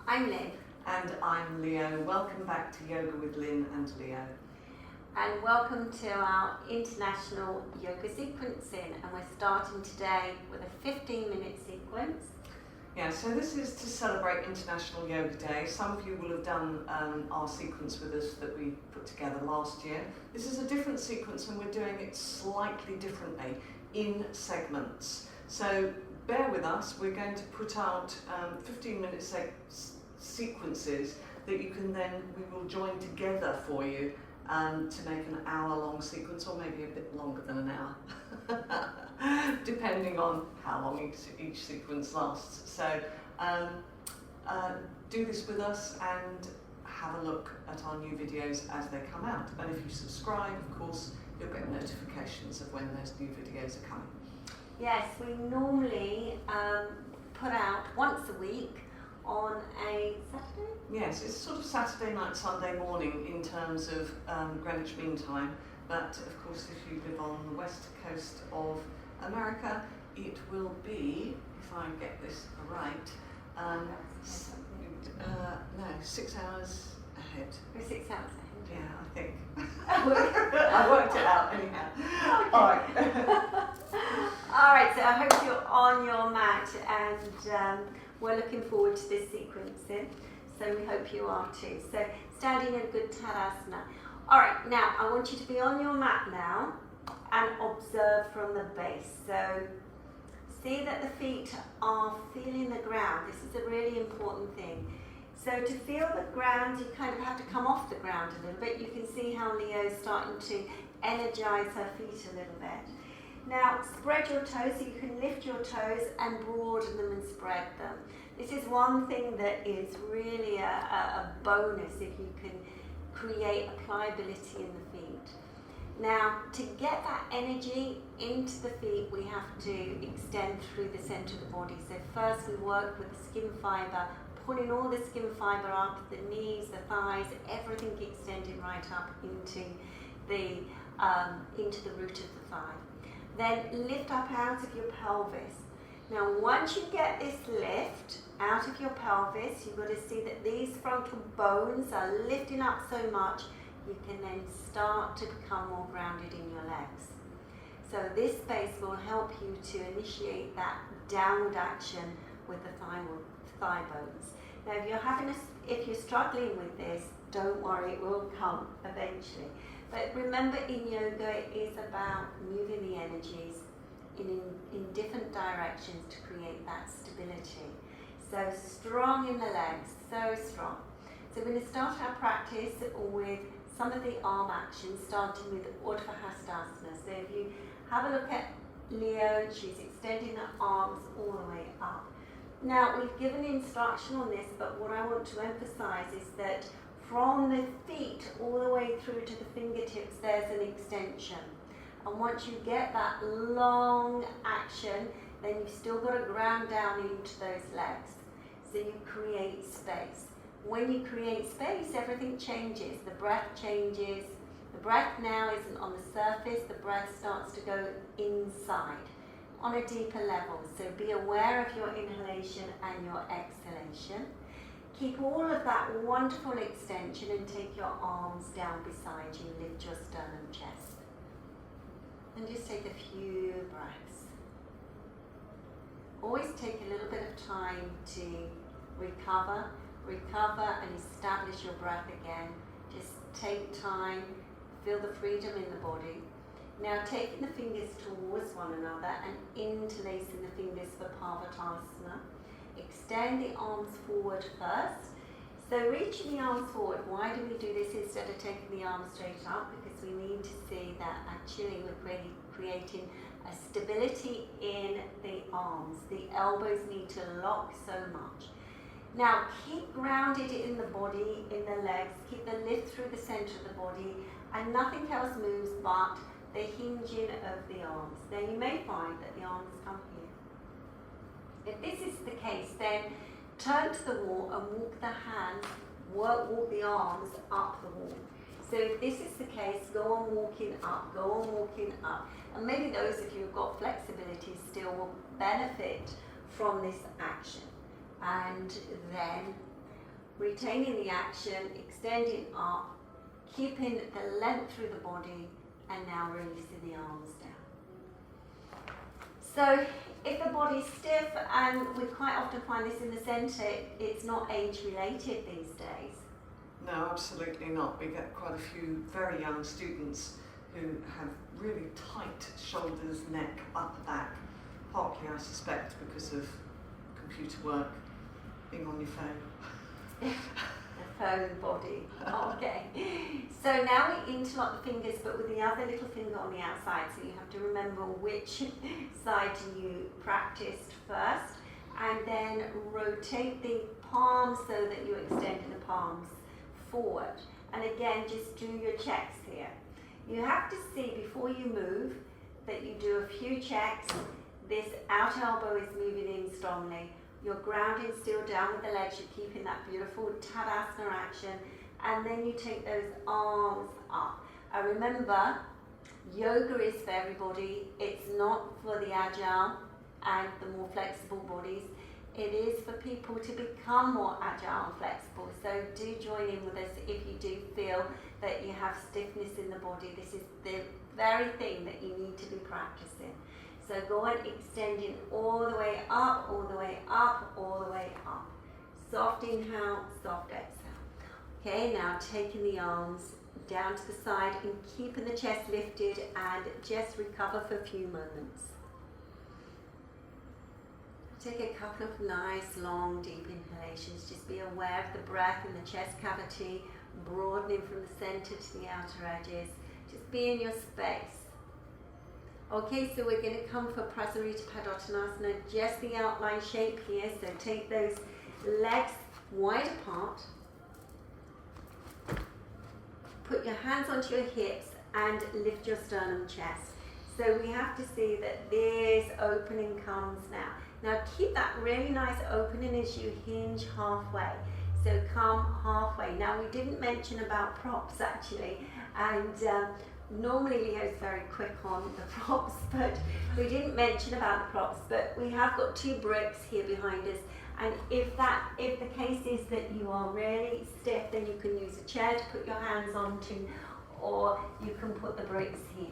I'm Lynn. And I'm Leo. Welcome back to Yoga with Lynn and Leo. And welcome to our International Yoga Sequencing. And we're starting today with a 15-minute sequence. Yeah, so this is to celebrate International Yoga Day. Some of you will have done our sequence with us that we put together last year. This is a different sequence and we're doing it slightly differently in segments. So bear with us, we're going to put out 15-minute sequences that you can then, we will join together for you to make an hour-long sequence, or maybe a bit longer than an hour, depending on how long each sequence lasts. So do this with us and have a look at our new videos as they come out. And if you subscribe, of course, you'll get notifications of when those new videos are coming. Yes, we normally put out once a week on a Saturday? Yes, it's sort of Saturday night, Sunday morning in terms of Greenwich Mean Time, but of course if you live on the west coast of America, it will be, if I get this right, 6 hours ahead. We're 6 hours ahead. Yeah, I think. I worked it out anyhow. Okay. All right, so I hope you're on your mat and we're looking forward to this sequencing. So we hope you are too. So standing in a good Tadasana. All right, now I want you to be on your mat now and observe from the base. So see that the feet are feeling the ground. This is a really important thing. So to feel the ground, you kind of have to come off the ground a little bit. You can see how Leo's starting to energize her feet a little bit. Now spread your toes, so you can lift your toes and broaden them and spread them. This is one thing that is really a bonus if you can create a pliability in the feet. Now to get that energy into the feet, we have to extend through the center of the body. So first we work with the skin fiber, pulling all the skin fiber up, the knees, the thighs, everything extending right up into the root of the thigh. Then lift up out of your pelvis. Now once you get this lift out of your pelvis, you've got to see that these frontal bones are lifting up so much, you can then start to become more grounded in your legs. So this space will help you to initiate that downward action with the thigh bones. Now if you're struggling with this, don't worry, it will come eventually. But remember, in yoga, it is about moving the energies in different directions to create that stability. So strong in the legs, so strong. So we're going to start our practice with some of the arm actions, starting with Adho Mukha. So if you have a look at Leo, she's extending her arms all the way up. Now we've given instruction on this, but what I want to emphasize is that from the feet all the way through to the fingertips, there's an extension. And once you get that long action, then you've still got to ground down into those legs. So you create space. When you create space, everything changes. The breath changes. The breath now isn't on the surface. The breath starts to go inside on a deeper level. So be aware of your inhalation and your exhalation. Keep all of that wonderful extension and take your arms down beside you. Lift your sternum chest. And just take a few breaths. Always take a little bit of time to recover and establish your breath again. Just take time, feel the freedom in the body. Now taking the fingers towards one another and interlacing the fingers for Parvatasana. Extend the arms forward first. So reaching the arms forward, why do we do this instead of taking the arms straight up? Because we need to see that actually we're creating a stability in the arms. The elbows need to lock so much. Now keep grounded in the body, in the legs, keep the lift through the center of the body, and nothing else moves but the hinging of the arms. Now you may find that the arms come here. If this is the case, then turn to the wall and walk the hands, walk the arms up the wall. So if this is the case, go on walking up, go on walking up. And maybe those of you who've got flexibility still will benefit from this action. And then retaining the action, extending up, keeping the length through the body, and now releasing the arms down. So if the body's stiff, and we quite often find this in the centre, it's not age related these days. No, absolutely not. We get quite a few very young students who have really tight shoulders, neck, upper back, partly I suspect because of computer work, being on your phone. The phone body. Okay. So now we interlock the fingers, but with the other little finger on the outside. So you have to remember which side you practiced first, and then rotate the palms so that you're extending the palms forward. And again, just do your checks here. You have to see before you move that you do a few checks. This outer elbow is moving in strongly. You're grounding still down with the legs. You're keeping that beautiful Tadasana action. And then you take those arms up. And remember, yoga is for everybody. It's not for the agile and the more flexible bodies. It is for people to become more agile and flexible. So do join in with us if you do feel that you have stiffness in the body. This is the very thing that you need to be practicing. So go on extending all the way up, all the way up, all the way up. Soft inhale, soft exhale. Okay, now taking the arms down to the side and keeping the chest lifted, and just recover for a few moments. Take a couple of nice, long, deep inhalations. Just be aware of the breath in the chest cavity, broadening from the center to the outer edges. Just be in your space. Okay, so we're going to come for Prasarita Padottanasana, just the outline shape here. So take those legs wide apart. Put your hands onto your hips and lift your sternum chest. So we have to see that this opening comes now. Now keep that really nice opening as you hinge halfway. So come halfway. Now we didn't mention about props actually, and normally Leo's very quick on the props, but we didn't mention about the props. But we have got 2 bricks here behind us, and if the case is that you are really stiff, then you can use a chair to put your hands onto, or you can put the bricks here.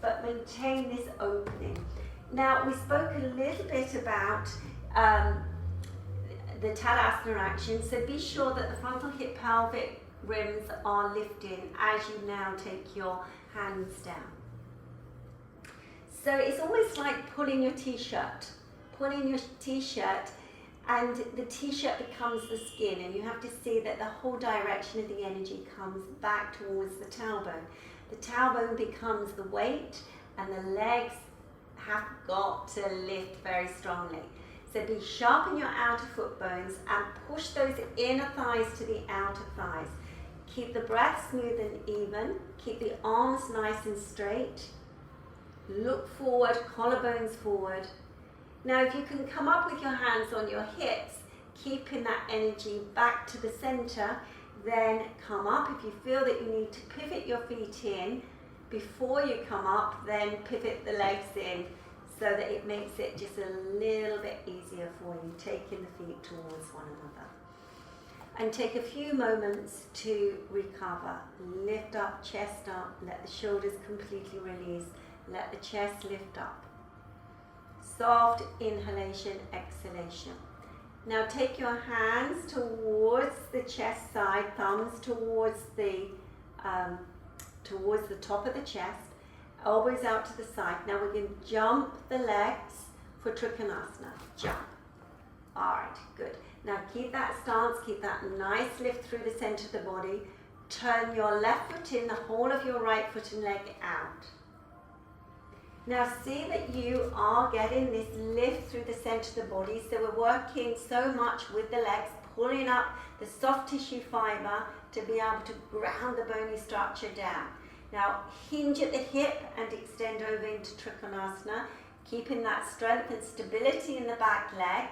But maintain this opening. Now we spoke a little bit about the Tadasana action, so be sure that the frontal hip pelvic rims are lifting as you now take your hands down. So it's almost like pulling your t-shirt, and the t-shirt becomes the skin, and you have to see that the whole direction of the energy comes back towards the tailbone. The tailbone becomes the weight, and the legs have got to lift very strongly. So be sharp in your outer foot bones and push those inner thighs to the outer thighs. Keep the breath smooth and even. Keep the arms nice and straight. Look forward, collarbones forward. Now if you can come up with your hands on your hips, keeping that energy back to the center, then come up. If you feel that you need to pivot your feet in, before you come up, then pivot the legs in so that it makes it just a little bit easier for you, taking the feet towards one another. And take a few moments to recover. Lift up, chest up, let the shoulders completely release, let the chest lift up. Soft inhalation, exhalation. Now take your hands towards the chest side, thumbs towards the top of the chest, elbows out to the side. Now we're going to jump the legs for Trikonasana. Jump. Alright, good. Now keep that stance, keep that nice lift through the center of the body. Turn your left foot in, the whole of your right foot and leg out. Now see that you are getting this lift through the center of the body. So we're working so much with the legs, pulling up the soft tissue fiber to be able to ground the bony structure down. Now hinge at the hip and extend over into Trikonasana, keeping that strength and stability in the back leg,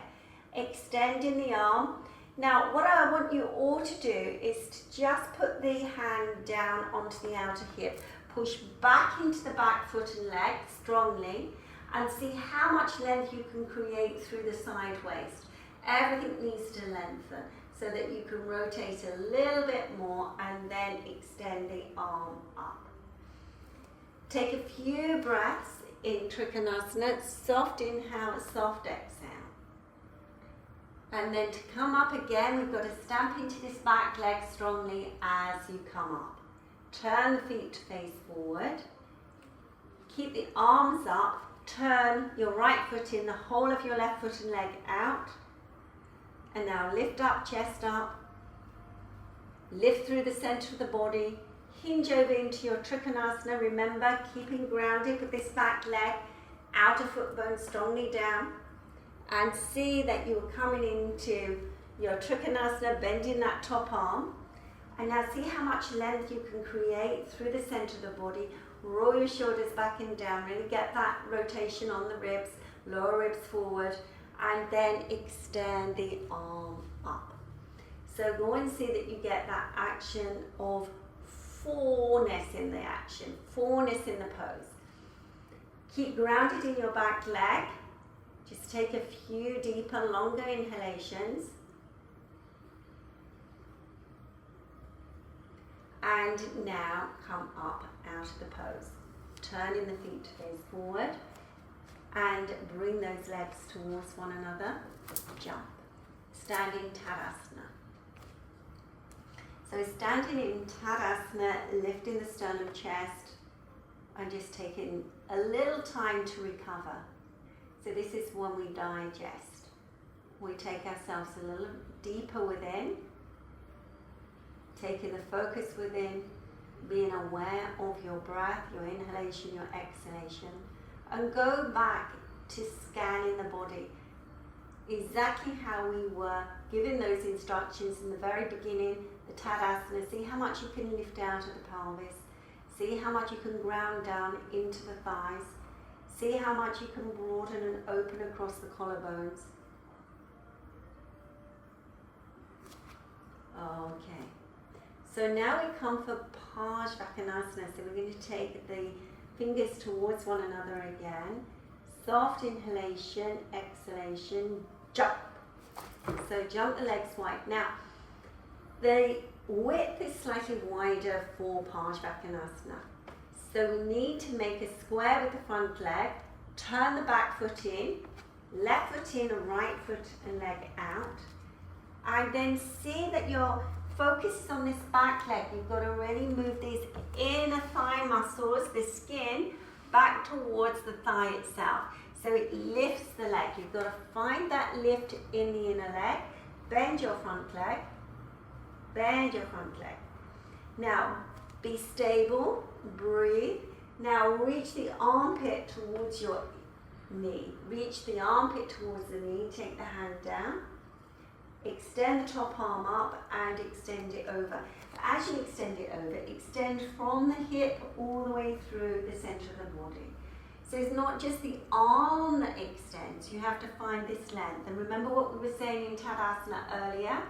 extending the arm. Now what I want you all to do is to just put the hand down onto the outer hip, push back into the back foot and leg strongly, and see how much length you can create through the side waist. Everything needs to lengthen. so that you can rotate a little bit more and then extend the arm up. Take a few breaths in Trikonasana, soft inhale, soft exhale. And then to come up again, we've got to stamp into this back leg strongly as you come up. Turn the feet to face forward. Keep the arms up. Turn your right foot in, the whole of your left foot and leg out. And now lift up, chest up. Lift through the center of the body. Hinge over into your Trikonasana. Remember, keeping grounded with this back leg. Outer foot bone strongly down. And see that you're coming into your Trikonasana, bending that top arm. And now see how much length you can create through the center of the body. Roll your shoulders back and down. Really get that rotation on the ribs. Lower ribs forward. And then extend the arm up. So go and see that you get that action of fullness in the action. Fullness in the pose. Keep grounded in your back leg. Just take a few deeper, longer inhalations. And now come up out of the pose. Turning the feet to face forward. And bring those legs towards one another. Jump. Standing Tadasana. So standing in Tadasana, lifting the sternum, chest, and just taking a little time to recover. So this is when we digest. We take ourselves a little deeper within, taking the focus within, being aware of your breath, your inhalation, your exhalation, and go back to scanning the body. Exactly how we were given those instructions in the very beginning, the Tadasana. See how much you can lift out of the pelvis. See how much you can ground down into the thighs. See how much you can broaden and open across the collarbones. Okay. So now we come for Parsvakonasana. So we're going to take the fingers towards one another again. Soft inhalation, exhalation, jump. So jump the legs wide. Now, the width is slightly wider for Parsvakonasana. So we need to make a square with the front leg, turn the back foot in, left foot in, right foot and leg out. And then see that your focus is on this back leg. You've got to really move these inner thigh muscles, the skin, back towards the thigh itself. So it lifts the leg. You've got to find that lift in the inner leg. Bend your front leg. Bend your front leg. Now, be stable, breathe. Now reach the armpit towards your knee. Reach the armpit towards the knee, take the hand down. Extend the top arm up and extend it over. As you extend it over, extend from the hip all the way through the center of the body. So it's not just the arm that extends, you have to find this length. And remember what we were saying in Tadasana earlier?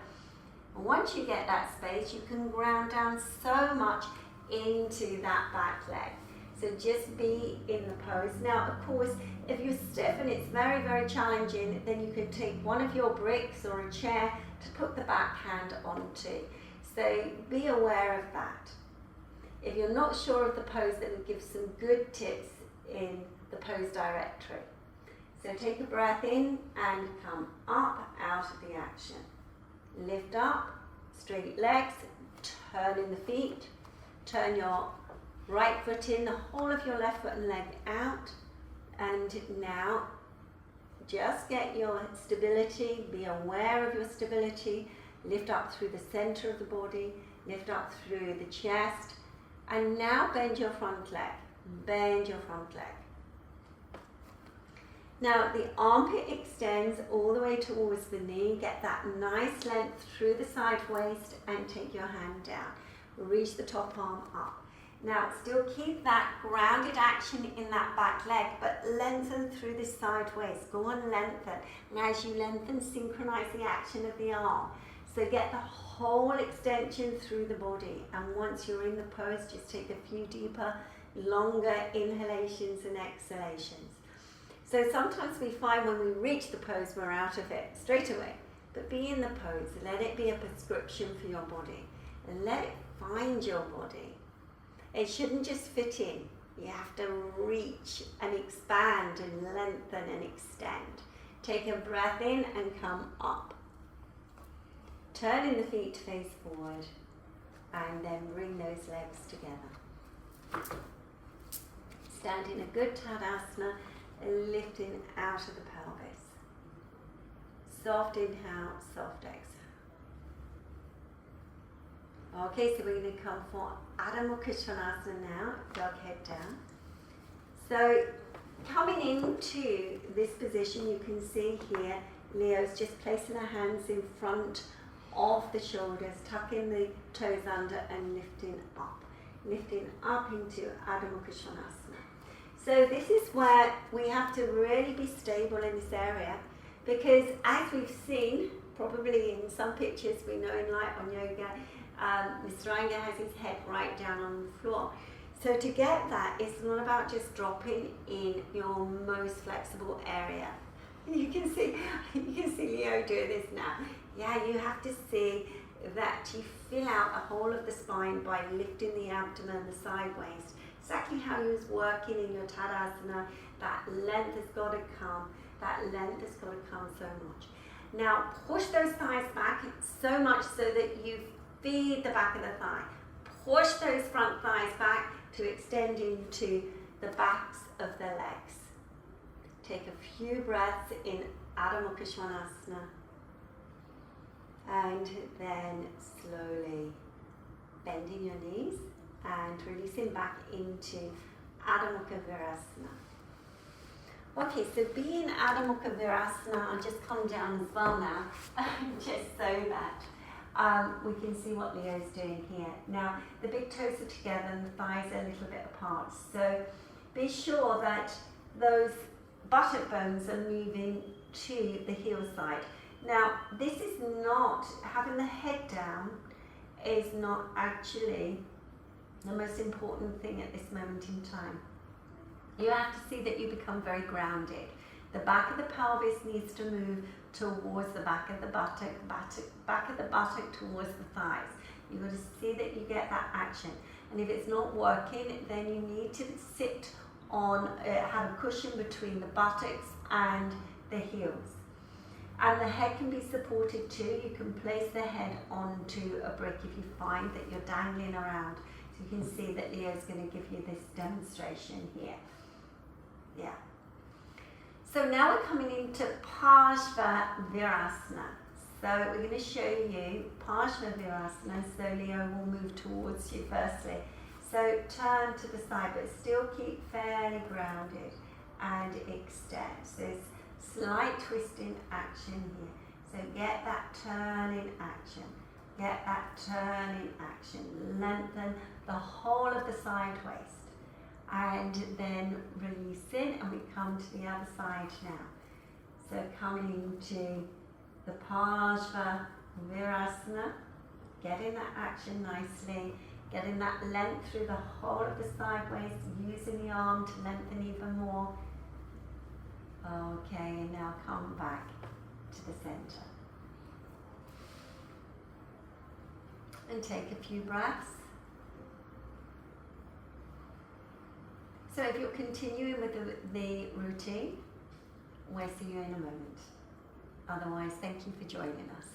Once you get that space, you can ground down so much into that back leg. So just be in the pose. Now, of course, if you're stiff and it's very, very challenging, then you can take one of your bricks or a chair to put the back hand onto. So be aware of that. If you're not sure of the pose, then we give some good tips in the pose directory. So take a breath in and come up out of the action. Lift up, straight legs, turn in the feet, turn your right foot in, the whole of your left foot and leg out. And now just get your stability, be aware of your stability, lift up through the center of the body, lift up through the chest, and now bend your front leg, bend your front leg. Now the armpit extends all the way towards the knee, get that nice length through the side waist and take your hand down. Reach the top arm up. Now still keep that grounded action in that back leg, but lengthen through the side waist. Go on, lengthen. And as you lengthen, synchronize the action of the arm. So get the whole extension through the body. And once you're in the pose, just take a few deeper, longer inhalations and exhalations. So sometimes we find when we reach the pose, we're out of it straight away. but be in the pose. Let it be a prescription for your body, and let it find your body. It shouldn't just fit in. You have to reach and expand and lengthen and extend. Take a breath in and come up. Turning the feet to face forward, and then bring those legs together. Stand in a good Tadasana, lifting out of the pelvis. Soft inhale, soft exhale. Okay, so we're going to come for Adho Mukha Virasana now, dog head down. So coming into this position, you can see here, Leo's just placing her hands in front of the shoulders, tucking the toes under and lifting up into Adho Mukha Virasana. So this is where we have to really be stable in this area, because as we've seen, probably in some pictures we know in Light on Yoga, Mr. Iyengar has his head right down on the floor. So to get that, it's not about just dropping in your most flexible area. You can see Leo doing this now. Yeah, you have to see that you fill out the whole of the spine by lifting the abdomen, the side waist. Exactly how you was working in your Tadasana. That length has got to come. That length has got to come so much. Now push those thighs back so much so that you feed the back of the thigh. Push those front thighs back to extend into the backs of the legs. Take a few breaths in Adho Mukha Virasana, and then slowly bending your knees and releasing back into Adho Mukha Virasana. Okay, so being Adho Mukha Virasana, I'll just come down as well now, just so that we can see what Leo's doing here. Now, the big toes are together and the thighs are a little bit apart. So be sure that those buttock bones are moving to the heel side. Now, this is not, having the head down is not actually the most important thing at this moment in time. You have to see that you become very grounded. The back of the pelvis needs to move towards the back of the buttock, back of the buttock towards the thighs. You've got to see that you get that action. And if it's not working, then you need to sit on, have a cushion between the buttocks and the heels. And the head can be supported too. You can place the head onto a brick if you find that you're dangling around. So you can see that Leo's going to give you this demonstration here. Yeah. So now we're coming into Parshva Virasana. So we're going to show you Parshva Virasana. So Leo will move towards you firstly. So turn to the side, but still keep fairly grounded and extend. So there's slight twisting action here. So get that turning action. Get that turning action. Lengthen the whole of the side waist. And then releasing, and we come to the other side now. So coming into the Parshva Virasana, getting that action nicely, getting that length through the whole of the side waist, using the arm to lengthen even more. Okay, and now come back to the center. And take a few breaths. So if you're continuing with the routine, we'll see you in a moment. Otherwise, thank you for joining us.